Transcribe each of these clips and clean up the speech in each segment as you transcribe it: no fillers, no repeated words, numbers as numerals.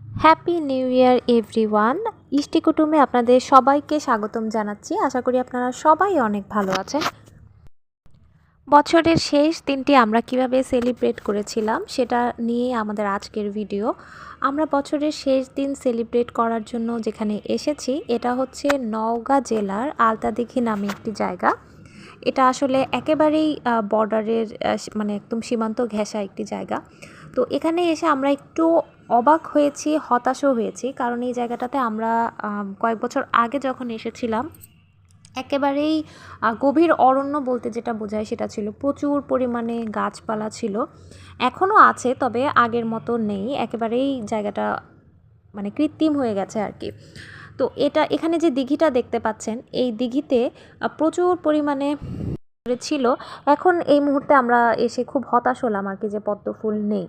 Happy new year everyone. ইষ্টি কুটুমে আপনাদের সবাইকে স্বাগতম জানাচ্ছি। আশা করি আপনারা সবাই অনেক ভালো আছেন। বছরের শেষ দিনটি আমরা কিভাবে সেলিব্রেট করেছিলাম সেটা নিয়ে আমাদের আজকের ভিডিও। আমরা বছরের শেষ দিন সেলিব্রেট করার জন্য যেখানে এসেছি এটা হচ্ছে নওগাঁ জেলার আলতাদিঘি নামে একটি জায়গা। এটা আসলে একেবারেই বর্ডারের মানে একদম সীমান্ত ঘেঁষা একটি জায়গা। তো এখানে এসে আমরা একটু অবাক হয়েছি, হতাশও হয়েছি, কারণ এই জায়গাটাতে আমরা কয়েক বছর আগে যখন এসেছিলাম একেবারেই গভীর অরণ্য বলতে যেটা বোঝায় সেটা ছিল, প্রচুর পরিমাণে গাছপালা ছিল। এখনও আছে, তবে আগের মতো নেই, একেবারেই জায়গাটা মানে কৃত্রিম হয়ে গেছে আর কি। তো এখানে যে দিঘিটা দেখতে পাচ্ছেন, এই দিঘিতে প্রচুর পরিমাণে ছিল। এখন এই মুহূর্তে আমরা এসে খুব হতাশ হলাম আর কি যে পদ্ম ফুল নেই।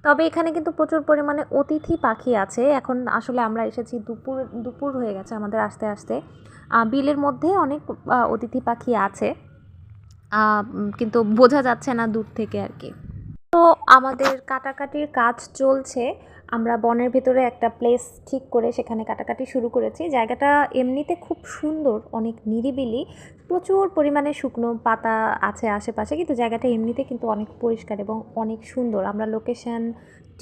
তবে এখানে কিন্তু প্রচুর পরিমাণে অতিথি পাখি আছে। এখন আসলে আমরা এসেছি দুপুর দুপুর হয়ে গেছে আমাদের আস্তে আস্তে। বিলের মধ্যে অনেক অতিথি পাখি আছে, কিন্তু বোঝা যাচ্ছে না দূর থেকে আর কি। তো আমাদের কাটাকাটির কাজ চলছে। আমরা বনের ভেতরে একটা প্লেস ঠিক করে সেখানে কাটাকাটি শুরু করেছি। জায়গাটা এমনিতে খুব সুন্দর, অনেক নিরিবিলি, প্রচুর পরিমাণে শুকনো পাতা আছে আশেপাশে, কিন্তু জায়গাটা এমনিতে কিন্তু অনেক পরিষ্কার এবং অনেক সুন্দর। আমরা লোকেশন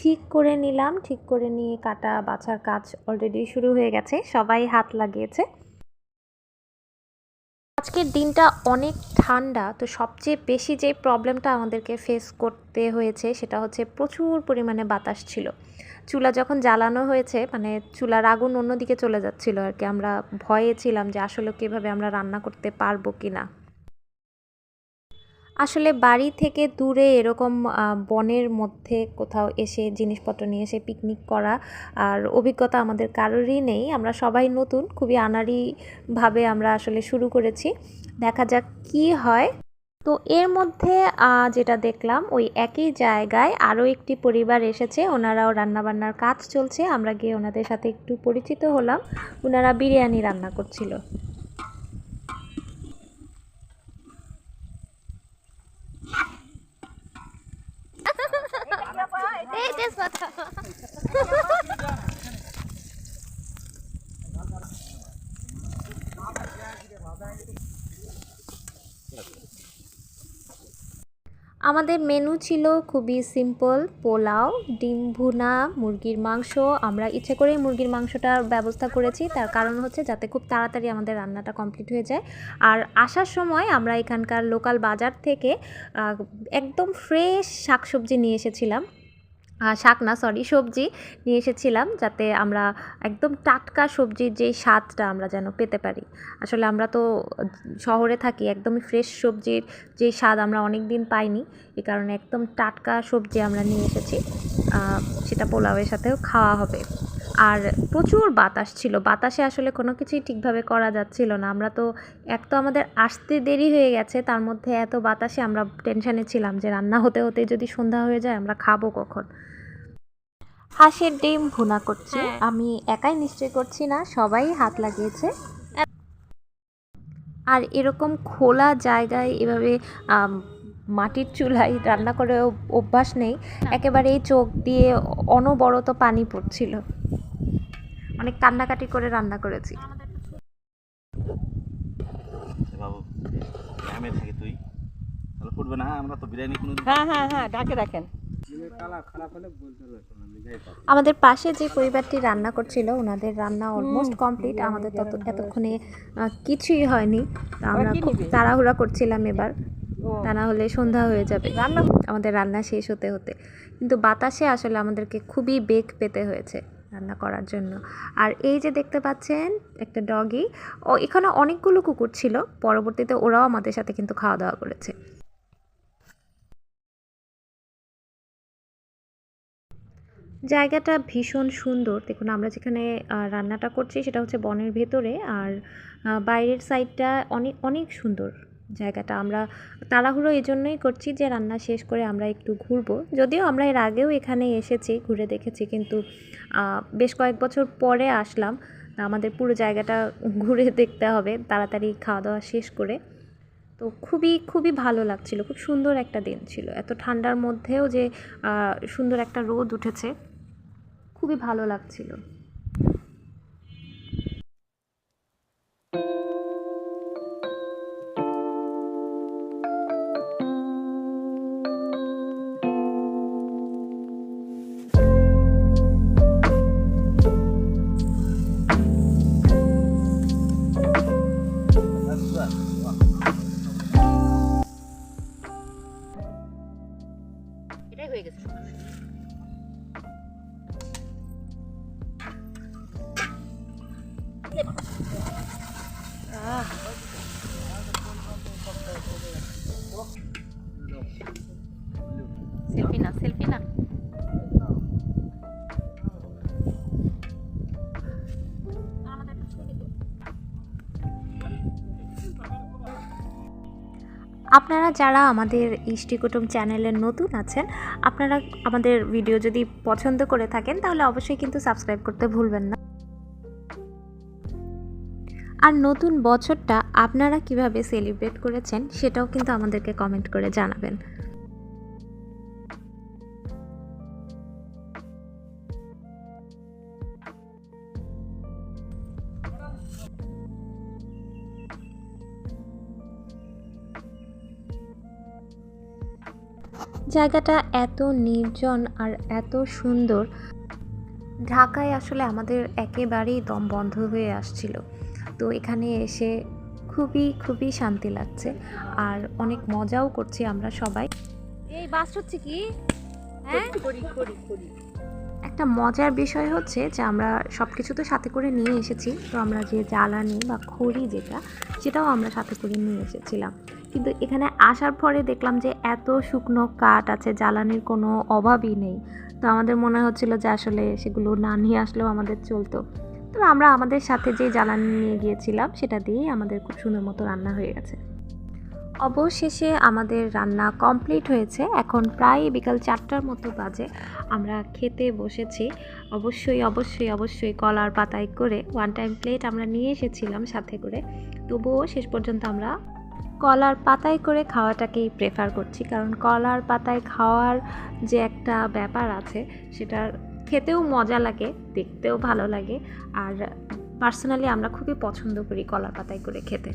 ঠিক করে নিলাম, ঠিক করে নিয়ে কাটা বাছার কাজ অলরেডি শুরু হয়ে গেছে, সবাই হাত লাগিয়েছে। আজকের দিনটা অনেক ঠান্ডা, তো সবচেয়ে বেশি যে প্রবলেমটা আমাদেরকে ফেস করতে হয়েছে সেটা হচ্ছে প্রচুর পরিমাণে বাতাস ছিল। চুলা যখন জ্বালানো হয়েছে, মানে চুলার আগুন অন্যদিকে চলে যাচ্ছিল আর কি। আমরা ভয়ে ছিলাম যে আসলে কীভাবে আমরা রান্না করতে পারবো কি না। আসলে বাড়ি থেকে দূরে এরকম বনের মধ্যে কোথাও এসে জিনিসপত্র নিয়ে এসে পিকনিক করা আর অভিজ্ঞতা আমাদের কারোরই নেই। আমরা সবাই নতুন, খুবই আনাড়িভাবে আমরা আসলে শুরু করেছি, দেখা যাক কি হয়। তো এর মধ্যে যেটা দেখলাম, ওই একই জায়গায় আরও একটি পরিবার এসেছে, ওনারাও রান্নাবান্নার কাজ চলছে। আমরা গিয়ে ওনাদের সাথে একটু পরিচিত হলাম। ওনারা বিরিয়ানি রান্না করছিল। আমাদের মেনু ছিল খুবই সিম্পল: পোলাও, ডিম ভুনা, মুরগির মাংস। আমরা ইচ্ছে করেই মুরগির মাংসটার ব্যবস্থা করেছি, তার কারণ হচ্ছে যাতে খুব তাড়াতাড়ি আমাদের রান্নাটা কমপ্লিট হয়ে যায়। আর আসার সময় আমরা এখানকার লোকাল বাজার থেকে একদম ফ্রেশ শাকসবজি নিয়ে এসেছিলাম। শাক না, সরি, সবজি নিয়ে এসেছিলাম, যাতে আমরা একদম টাটকা সবজির যেই স্বাদটা আমরা যেন পেতে পারি। আসলে আমরা তো শহরে থাকি, একদমই ফ্রেশ সবজির যেই স্বাদ আমরা অনেক দিন পাইনি, এই কারণে একদম টাটকা সবজি আমরা নিয়ে এসেছি। সেটা পোলাওয়ের সাথেও খাওয়া হবে। আর প্রচুর বাতাস ছিল, বাতাসে আসলে কোনো কিছুই ঠিকভাবে করা যাচ্ছিল না। আমরা তো এক তো আমাদের আসতে দেরি হয়ে গেছে, তার মধ্যে এত বাতাসে আমরা টেনশানে ছিলাম যে রান্না হতে হতে যদি সন্ধ্যা হয়ে যায় আমরা খাবো কখন। হাঁসের ডিম ভুনা করছি, আমি একাই নিশ্চয় করছি না, সবাই হাত লাগিয়েছে। আর এরকম খোলা জায়গায় এভাবে মাটির চুলায় রান্না করে অভ্যাস নেই, একেবারেই চোখ দিয়ে অনবরত পানি পড়ছিল। অনেক কান্নাকাটি করে রান্না করেছি। হ্যাঁ হ্যাঁ হ্যাঁ, ঢাকে রাখেন। আমাদের পাশে যে পরিবারটি রান্না করছিল, ওনাদের রান্না অলমোস্ট কমপ্লিট। আমাদের এতক্ষণে কিছুই হয়নি, আমরা খুব তাড়াহুড়া করছিলাম এবার, তা না হলে সন্ধ্যা হয়ে যাবে আমাদের রান্না শেষ হতে হতে। কিন্তু বাতাসে আসলে আমাদেরকে খুবই বেগ পেতে হয়েছে রান্না করার জন্য। আর এই যে দেখতে পাচ্ছেন একটা ডগি, এখানে অনেকগুলো কুকুর ছিল, পরবর্তীতে ওরাও আমাদের সাথে কিন্তু খাওয়া দাওয়া করেছে। জায়গাটা ভীষণ সুন্দর। দেখুন, আমরা যেখানে রান্নাটা করছি সেটা হচ্ছে বনের ভেতরে, আর বাইরের সাইডটা অনেক অনেক সুন্দর জায়গাটা। আমরা তাড়াহুড়ো এজন্যই করছি যে রান্না শেষ করে আমরা একটু ঘুরবো। যদিও আমরা এর আগেও এখানে এসেছি, ঘুরে দেখেছি, কিন্তু বেশ কয়েক বছর পরে আসলাম। আমাদের পুরো জায়গাটা ঘুরে দেখতে হবে তাড়াতাড়ি খাওয়া দাওয়া শেষ করে। তো খুবই খুবই ভালো লাগছিল, খুব সুন্দর একটা দিন ছিল। এত ঠান্ডার মধ্যেও যে সুন্দর একটা রোদ উঠেছে, খুব খুবই ভালো লাগছিল। এটাই হয়ে গেছে। সেলফি না, সেলফি না। আপনারা যারা আমাদের ইষ্টি কুটুম চ্যানেলে নতুন আছেন, আপনারা আমাদের ভিডিও যদি পছন্দ করে থাকেন তাহলে অবশ্যই কিন্তু সাবস্ক্রাইব করতে ভুলবেন না। আর নতুন বছরটা আপনারা কিভাবে সেলিব্রেট করেছেন সেটাও কিন্তু আমাদেরকে কমেন্ট করে জানাবেন। জায়গাটা এত নির্জন আর এত সুন্দর, ঢাকায় আসলে আমাদের একেবারেই দম বন্ধ হয়ে আসছিল। তো এখানে এসে খুবই শান্তি লাগছে আর অনেক মজাও করছি আমরা সবাই। এই বাস হচ্ছে কি? হ্যাঁ, করি। একটা মজার বিষয় হচ্ছে যে আমরা সব কিছু তো সাথে করে নিয়ে এসেছি, তো আমরা যে জ্বালানি বা খড়ি সেটাও আমরা সাথে করে নিয়ে এসেছিলাম। কিন্তু এখানে আসার পরে দেখলাম যে এত শুকনো কাঠ আছে, জ্বালানির কোনো অভাবই নেই। তো আমাদের মনে হচ্ছিল যে আসলে সেগুলো না নিয়ে আসলেও আমাদের চলতো। তো আমরা আমাদের সাথে যে জ্বালানি নিয়ে গিয়েছিলাম সেটা দিয়েই আমাদের খুব সুন্দর মতো রান্না হয়ে গেছে। অবশেষে আমাদের রান্না কমপ্লিট হয়েছে। এখন প্রায় বিকাল 4টার মতো বাজে। আমরা খেতে বসেছি। অবশ্যই কলার পাতায় করে ওয়ান টাইম প্লেট আমরা নিয়ে এসেছিলাম সাথে করে। তবুও শেষ পর্যন্ত আমরা কলার পাতায় করে খাওয়াটাকেই প্রেফার করছি, কারণ কলার পাতায় খাওয়ার যে একটা ব্যাপার আছে সেটা খেতেও মজা লাগে, দেখতেও ভালো লাগে। আর পার্সোনালি আমরা খুবই পছন্দ করি কলার পাতায় করে খেতে।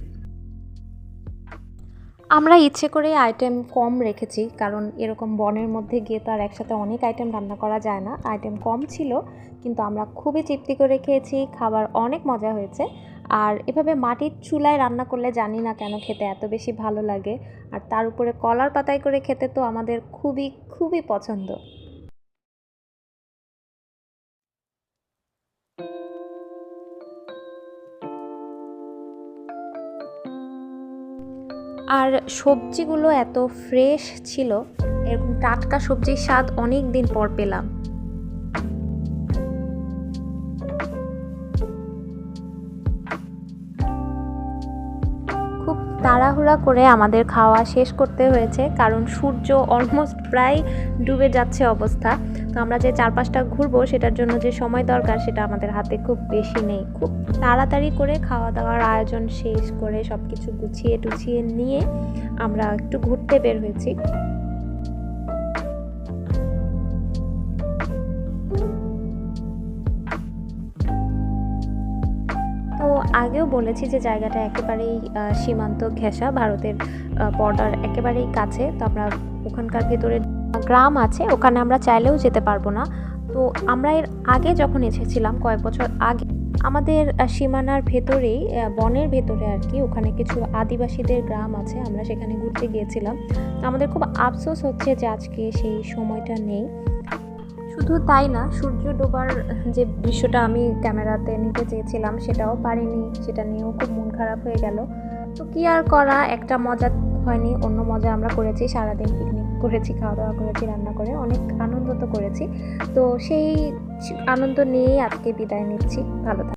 আমরা ইচ্ছে করে আইটেম কম রেখেছি, কারণ এরকম বনের মধ্যে গিয়ে তো আর একসাথে অনেক আইটেম রান্না করা যায় না। আইটেম কম ছিল, কিন্তু আমরা খুবই তৃপ্তি করে খেয়েছি, খাবার অনেক মজা হয়েছে। আর এভাবে মাটির চুলায় রান্না করলে জানি না কেন খেতে এত বেশি ভালো লাগে। আর তার উপরে কলার পাতায় করে খেতে তো আমাদের খুবই পছন্দ। আর সবজিগুলো এত ফ্রেশ ছিল, এরকম টাটকা সবজির স্বাদ অনেক দিন পর পেলাম। খুব তাড়াহুড়া করে আমাদের খাওয়া শেষ করতে হয়েছে, কারণ সূর্য অলমোস্ট প্রায় ডুবে যাচ্ছে অবস্থা। তো আমরা যে 4-5টা ঘুরবো সেটার জন্য যে সময় দরকার সেটা আমাদের হাতে খুব বেশি নেই। খুব তাড়াতাড়ি করে খাওয়া দাওয়ার আয়োজন শেষ করে সব কিছু গুছিয়ে টুছিয়ে নিয়ে আমরা একটু ঘুরতে বের হয়েছি। তো আগেও বলেছি যে জায়গাটা একেবারেই সীমান্ত ঘেঁষা, ভারতের বর্ডার একেবারেই কাছে। তো আমরা ওখানকার ভেতরে গ্রাম আছে, ওখানে আমরা চাইলেও যেতে পারবো না। তো আমরা এর আগে যখন এসেছিলাম কয়েক বছর আগে, আমাদের সীমানার ভেতরেই বনের ভেতরে আর কি, ওখানে কিছু আদিবাসীদের গ্রাম আছে, আমরা সেখানে ঘুরতে গিয়েছিলাম। আমাদের খুব আফসোস হচ্ছে যে আজকে সেই সময়টা নেই। শুধু তাই না, সূর্য ডোবার যে দৃশ্যটা আমি ক্যামেরাতে নিতে চেয়েছিলাম সেটাও পারিনি, সেটা নিয়েও খুব মন খারাপ হয়ে গেল। তো কি আর করা, একটা মজা হয়নি, অন্য মজা আমরা করেছি। সারাদিন পিকনিক করেছি, খাওয়া দাওয়া করেছি, রান্না করে অনেক আনন্দ তো করেছি। তো সেই আনন্দ নিয়েই আজকে বিদায় নিচ্ছি। ভালো থাকবেন।